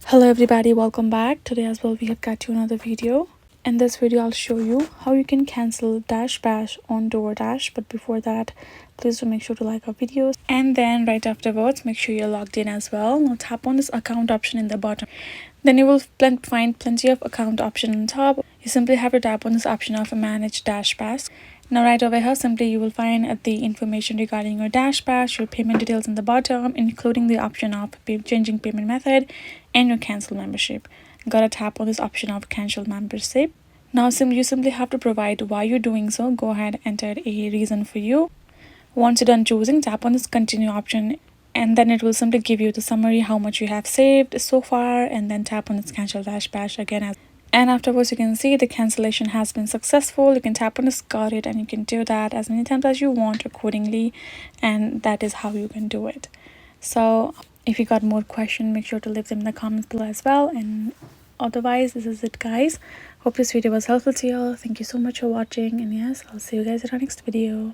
Hello everybody, welcome back. Today as well we have got you another video. In this video I'll show you how you can cancel DashPass on DoorDash. But before that, please do make sure to like our videos, and then right afterwards make sure you're logged in as well. Now tap on this account option in the bottom. Then you will find plenty of account option on top. You simply have to tap on this option of Manage DashPass. Now right over here, simply you will find the information regarding your DashPass, your payment details in the bottom, including the option of changing payment method and your cancel membership. Gotta tap on this option of cancel membership. Now you simply have to provide why you're doing so. Go ahead, enter a reason for you. Once you're done choosing, tap on this continue option, and then it will simply give you the summary how much you have saved so far, and then tap on this cancel DashPass again. And afterwards you can see the cancellation has been successful. You can tap on this got it, and you can do that as many times as you want accordingly, and that is how you can do it. So if you got more questions, make sure to leave them in the comments below as well. And otherwise, this is it guys. Hope this video was helpful to you all. Thank you so much for watching, and yes, I'll see you guys in our next video.